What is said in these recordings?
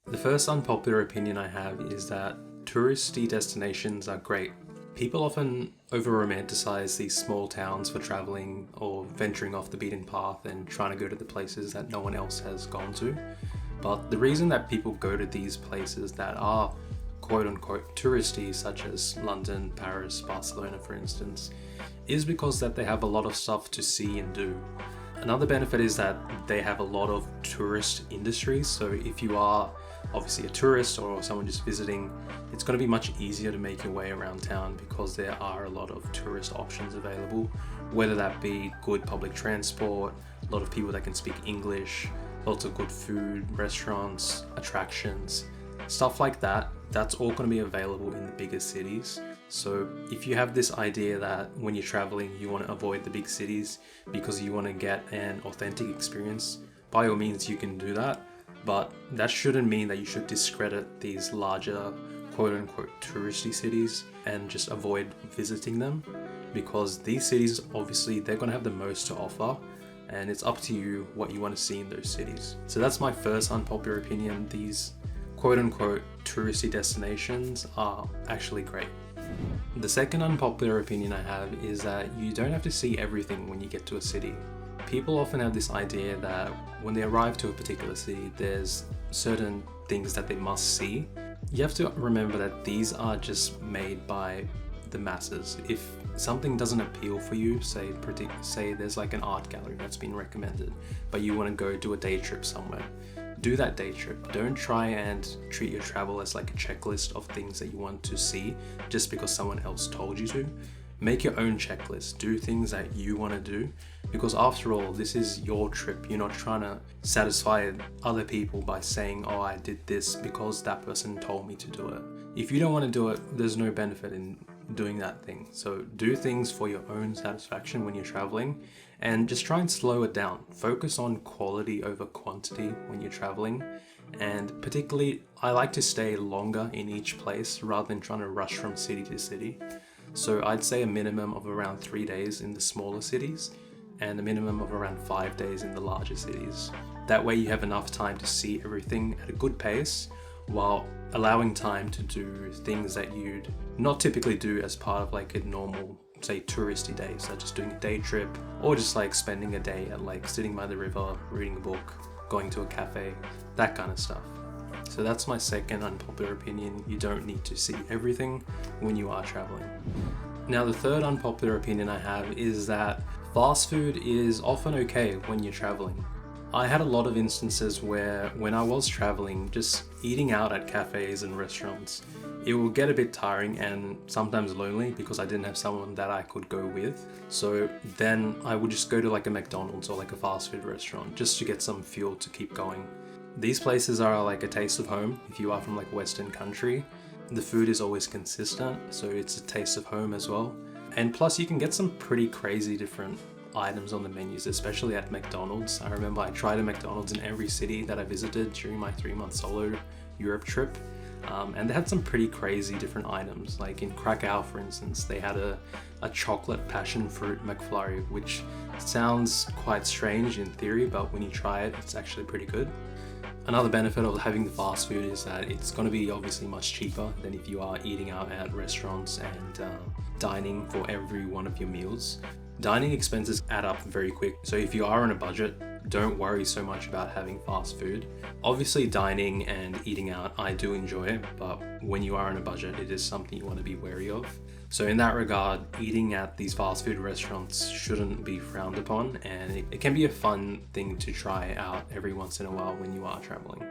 The first unpopular opinion I have is that touristy destinations are great. People often over-romanticize these small towns for traveling or venturing off the beaten path and trying to go to the places that no one else has gone to. But the reason that people go to these places that are quote-unquote touristy, such as London, Paris, Barcelona for instance, is because that they have a lot of stuff to see and do. Another benefit is that they have a lot of tourist industries, so if you are obviously a tourist or someone just visiting, it's going to be much easier to make your way around town because there are a lot of tourist options available, whether that be good public transport, a lot of people that can speak English, lots of good food, restaurants, attractions, stuff like that. That's all going to be available in the bigger cities. So if you have this idea that when you're traveling you want to avoid the big cities because you want to get an authentic experience, by all means you can do that, but that shouldn't mean that you should discredit these larger quote-unquote touristy cities and just avoid visiting them, because these cities obviously they're going to have the most to offer, and it's up to you what you want to see in those cities. So that's my first unpopular opinion. These quote-unquote touristy destinations are actually great. The second unpopular opinion I have is that you don't have to see everything when you get to a city. People often have this idea that when they arrive to a particular city, there's certain things that they must see. You have to remember that these are just made by the masses. If something doesn't appeal for you, say there's like an art gallery that's been recommended, but you want to go do a day trip somewhere, do that day trip. Don't try and treat your travel as like a checklist of things that you want to see just because someone else told you to. Make your own checklist. Do things that you want to do, because after all, this is your trip. You're not trying to satisfy other people by saying, oh, I did this because that person told me to do it. If you don't want to do it, there's no benefit in doing that thing. So do things for your own satisfaction when you're traveling, and just try and slow it down. Focus on quality over quantity when you're traveling, and particularly I like to stay longer in each place rather than trying to rush from city to city. So I'd say a minimum of around 3 days in the smaller cities and a minimum of around 5 days in the larger cities. That way you have enough time to see everything at a good pace while allowing time to do things that you'd not typically do as part of like a normal, say, touristy day. So just doing a day trip, or just like spending a day at like sitting by the river, reading a book, going to a cafe, that kind of stuff. So that's my second unpopular opinion. You don't need to see everything when you are traveling. Now the third unpopular opinion I have is that fast food is often okay when you're traveling. I had a lot of instances where when I was traveling, just eating out at cafes and restaurants, it will get a bit tiring and sometimes lonely because I didn't have someone that I could go with. So then I would just go to like a McDonald's or like a fast food restaurant just to get some fuel to keep going. These places are like a taste of home. If you are from like Western country, the food is always consistent, so it's a taste of home as well. And plus you can get some pretty crazy different items on the menus, especially at McDonald's. I remember I tried a McDonald's in every city that I visited during my 3-month solo Europe trip. And they had some pretty crazy different items. Like in Krakow, for instance, they had a chocolate passion fruit McFlurry, which sounds quite strange in theory, but when you try it, it's actually pretty good. Another benefit of having the fast food is that it's going to be obviously much cheaper than if you are eating out at restaurants and dining for every one of your meals. Dining expenses add up very quick, so if you are on a budget, don't worry so much about having fast food. Obviously dining and eating out I do enjoy, but when you are on a budget, it is something you want to be wary of. So in that regard, eating at these fast food restaurants shouldn't be frowned upon, and it can be a fun thing to try out every once in a while when you are traveling.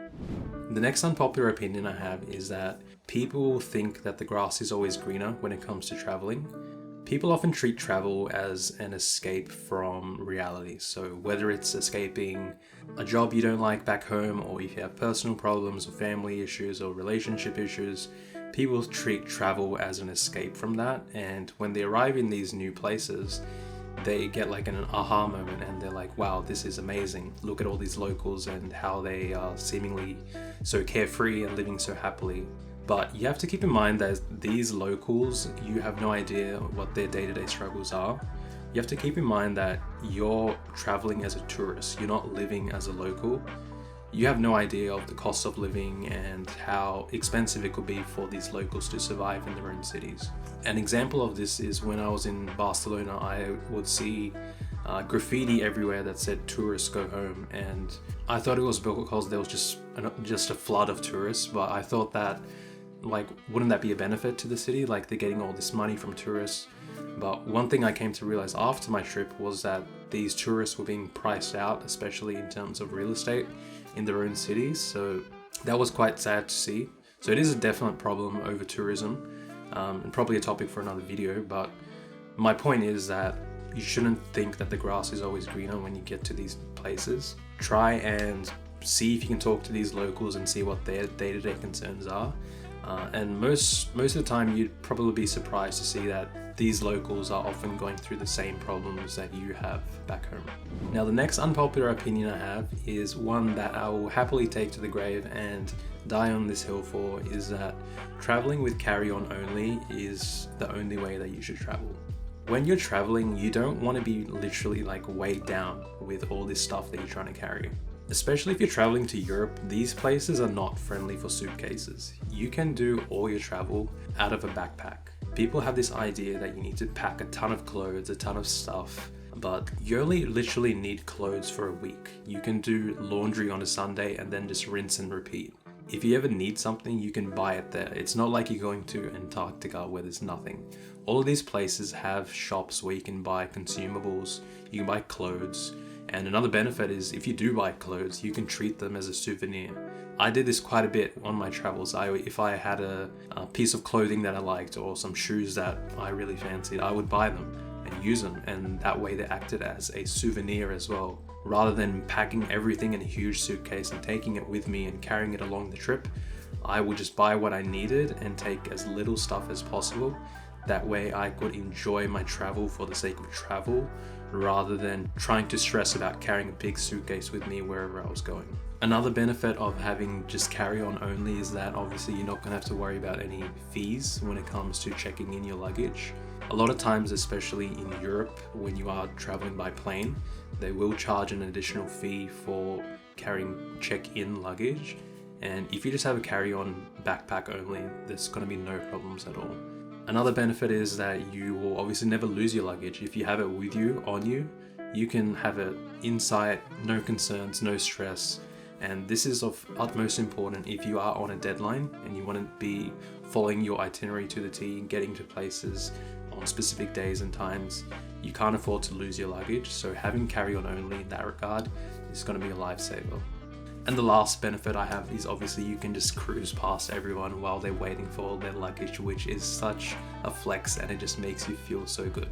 The next unpopular opinion I have is that people think that the grass is always greener when it comes to traveling. People often treat travel as an escape from reality. So whether it's escaping a job you don't like back home, or if you have personal problems or family issues or relationship issues, people treat travel as an escape from that. And when they arrive in these new places, they get like an aha moment and they're like, wow, this is amazing. Look at all these locals and how they are seemingly so carefree and living so happily. But you have to keep in mind that these locals, you have no idea what their day-to-day struggles are. You have to keep in mind that you're traveling as a tourist, you're not living as a local. you have no idea of the cost of living and how expensive it could be for these locals to survive in their own cities. An example of this is when I was in Barcelona, I would see graffiti everywhere that said "tourists go home," and I thought it was because there was just a flood of tourists, but I thought that, like, wouldn't that be a benefit to the city? Like, they're getting all this money from tourists. But one thing I came to realize after my trip was that these tourists were being priced out, especially in terms of real estate in their own cities. So that was quite sad to see. So it is a definite problem over tourism, and probably a topic for another video. But my point is that you shouldn't think that the grass is always greener when you get to these places. Try and see if you can talk to these locals and see what their day-to-day concerns are. And most of the time, you'd probably be surprised to see that these locals are often going through the same problems that you have back home. Now, the next unpopular opinion I have is one that I will happily take to the grave and die on this hill for, is that traveling with carry-on only is the only way that you should travel. When you're traveling, you don't want to be literally like weighed down with all this stuff that you're trying to carry. Especially if you're traveling to Europe, these places are not friendly for suitcases. You can do all your travel out of a backpack. People have this idea that you need to pack a ton of clothes, a ton of stuff, but you only literally need clothes for a week. You can do laundry on a Sunday and then just rinse and repeat. If you ever need something, you can buy it there. It's not like you're going to Antarctica where there's nothing. All of these places have shops where you can buy consumables, you can buy clothes. And another benefit is if you do buy clothes, you can treat them as a souvenir. I did this quite a bit on my travels. If I had a piece of clothing that I liked or some shoes that I really fancied, I would buy them and use them. And that way they acted as a souvenir as well. Rather than packing everything in a huge suitcase and taking it with me and carrying it along the trip, I would just buy what I needed and take as little stuff as possible. That way I could enjoy my travel for the sake of travel, rather than trying to stress about carrying a big suitcase with me wherever I was going. Another benefit of having just carry-on only is that obviously you're not going to have to worry about any fees when it comes to checking in your luggage. A lot of times, especially in Europe, when you are traveling by plane, they will charge an additional fee for carrying check-in luggage. And if you just have a carry-on backpack only, there's going to be no problems at all. Another benefit is that you will obviously never lose your luggage. If you have it with you, on you, you can have it in sight, no concerns, no stress. And this is of utmost importance if you are on a deadline and you want to be following your itinerary to the T and getting to places on specific days and times. You can't afford to lose your luggage, so having carry-on only in that regard is going to be a lifesaver. And the last benefit I have is obviously you can just cruise past everyone while they're waiting for their luggage, which is such a flex and it just makes you feel so good.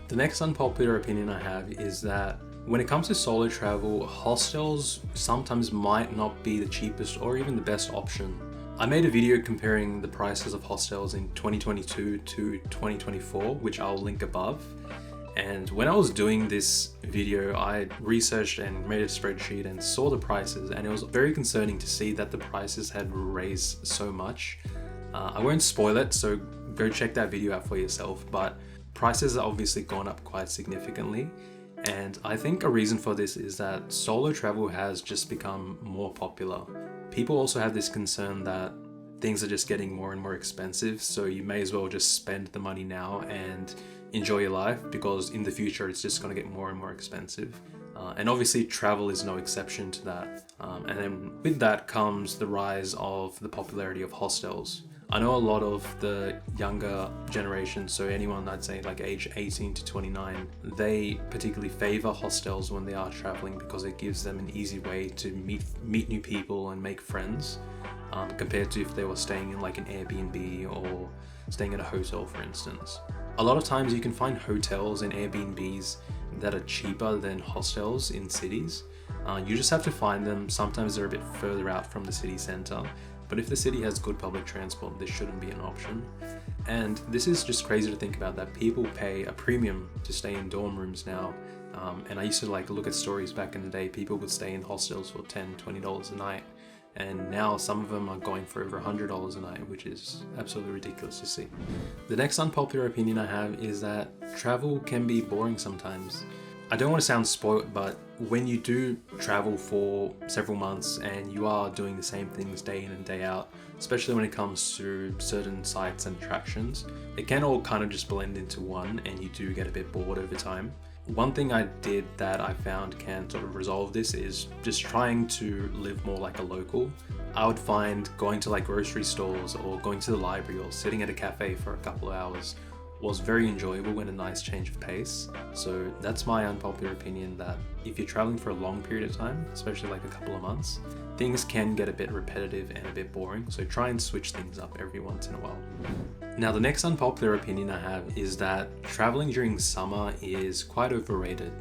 The next unpopular opinion I have is that when it comes to solo travel, hostels sometimes might not be the cheapest or even the best option. I made a video comparing the prices of hostels in 2022 to 2024, which I'll link above. And when I was doing this video, I researched and made a spreadsheet and saw the prices, and it was very concerning to see that the prices had raised so much. I won't spoil it, so go check that video out for yourself, but prices have obviously gone up quite significantly. And I think a reason for this is that solo travel has just become more popular. People also have this concern that things are just getting more and more expensive, so you may as well just spend the money now and enjoy your life, because in the future it's just going to get more and more expensive. And obviously travel is no exception to that. And then with that comes the rise of the popularity of hostels. I know a lot of the younger generation, so anyone I'd say like age 18 to 29, they particularly favor hostels when they are traveling because it gives them an easy way to meet new people and make friends, compared to if they were staying in like an Airbnb or staying at a hotel, for instance. A lot of times you can find hotels and Airbnbs that are cheaper than hostels in cities. You just have to find them. Sometimes they're a bit further out from the city center, but if the city has good public transport, this shouldn't be an option. And this is just crazy to think about, that people pay a premium to stay in dorm rooms now. And I used to like look at stories back in the day, people would stay in hostels for $10, $20 a night. And now some of them are going for over $100 a night, which is absolutely ridiculous to see. The next unpopular opinion I have is that travel can be boring sometimes. I don't want to sound spoiled, but when you do travel for several months and you are doing the same things day in and day out, especially when it comes to certain sites and attractions, it can all kind of just blend into one and you do get a bit bored over time. One thing I did that I found can sort of resolve this is just trying to live more like a local. I would find going to like grocery stores or going to the library or sitting at a cafe for a couple of hours was very enjoyable and a nice change of pace. So that's my unpopular opinion, that if you're traveling for a long period of time, especially like a couple of months, things can get a bit repetitive and a bit boring, so try and switch things up every once in a while. Now the next unpopular opinion I have is that traveling during summer is quite overrated.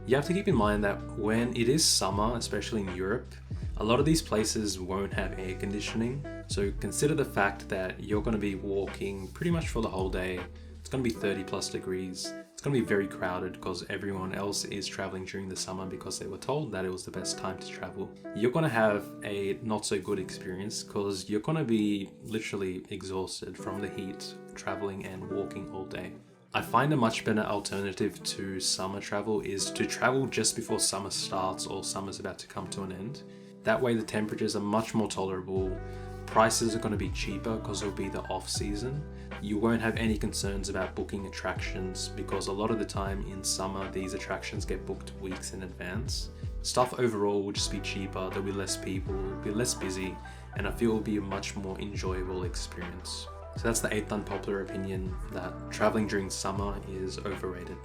You have to keep in mind that when it is summer, especially in Europe, a lot of these places won't have air conditioning, so consider the fact that you're going to be walking pretty much for the whole day. It's going to be 30 plus degrees. It's going to be very crowded because everyone else is traveling during the summer because they were told that it was the best time to travel. You're going to have a not so good experience because you're going to be literally exhausted from the heat, traveling and walking all day. I find a much better alternative to summer travel is to travel just before summer starts or summer's about to come to an end. That way the temperatures are much more tolerable. Prices are going to be cheaper because it'll be the off season. You won't have any concerns about booking attractions because a lot of the time in summer these attractions get booked weeks in advance. Stuff overall will just be cheaper, there'll be less people, it'll be less busy, and I feel it'll be a much more enjoyable experience. So that's the 8th unpopular opinion, that traveling during summer is overrated.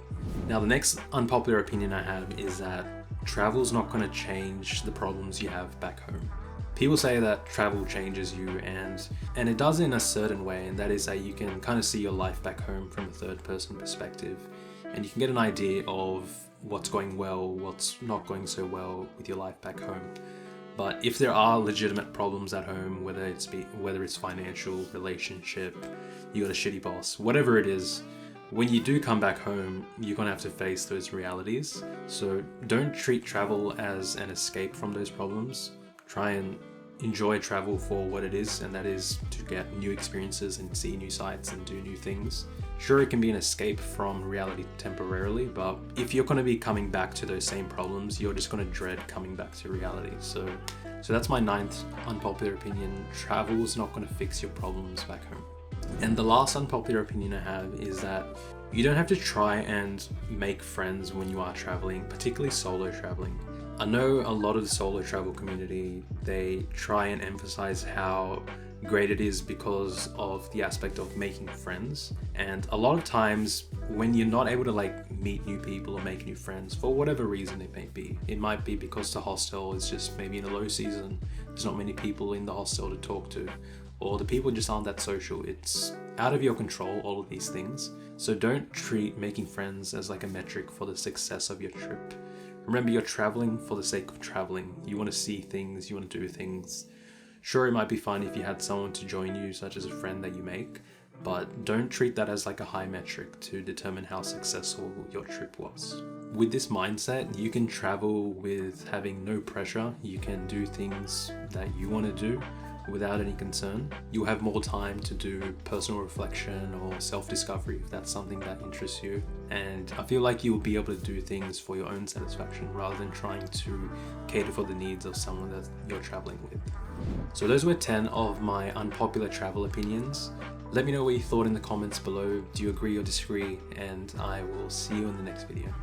Now the next unpopular opinion I have is that travel's not going to change the problems you have back home. People say that travel changes you, and it does in a certain way, and that is that you can kind of see your life back home from a third person perspective, and you can get an idea of what's going well, what's not going so well with your life back home. But if there are legitimate problems at home, whether it's financial, relationship, you got a shitty boss, whatever it is, when you do come back home, you're gonna have to face those realities. So don't treat travel as an escape from those problems. Try and enjoy travel for what it is, and that is to get new experiences and see new sights and do new things. Sure, it can be an escape from reality temporarily, but if you're going to be coming back to those same problems, you're just going to dread coming back to reality. So that's my 9th unpopular opinion. Travel is not going to fix your problems back home. And the last unpopular opinion I have is that you don't have to try and make friends when you are traveling, particularly solo traveling. I know a lot of the solo travel community, they try and emphasize how great it is because of the aspect of making friends. And a lot of times when you're not able to like meet new people or make new friends for whatever reason it might be because the hostel is just maybe in a low season, there's not many people in the hostel to talk to, or the people just aren't that social. It's out of your control, all of these things. So don't treat making friends as like a metric for the success of your trip. Remember, you're traveling for the sake of traveling. You want to see things, you want to do things. Sure, it might be fun if you had someone to join you, such as a friend that you make, but don't treat that as like a high metric to determine how successful your trip was. With this mindset, you can travel with having no pressure. You can do things that you want to do without any concern. You'll have more time to do personal reflection or self-discovery if that's something that interests you. And I feel like you'll be able to do things for your own satisfaction rather than trying to cater for the needs of someone that you're traveling with. So those were 10 of my unpopular travel opinions. Let me know what you thought in the comments below. Do you agree or disagree? And I will see you in the next video.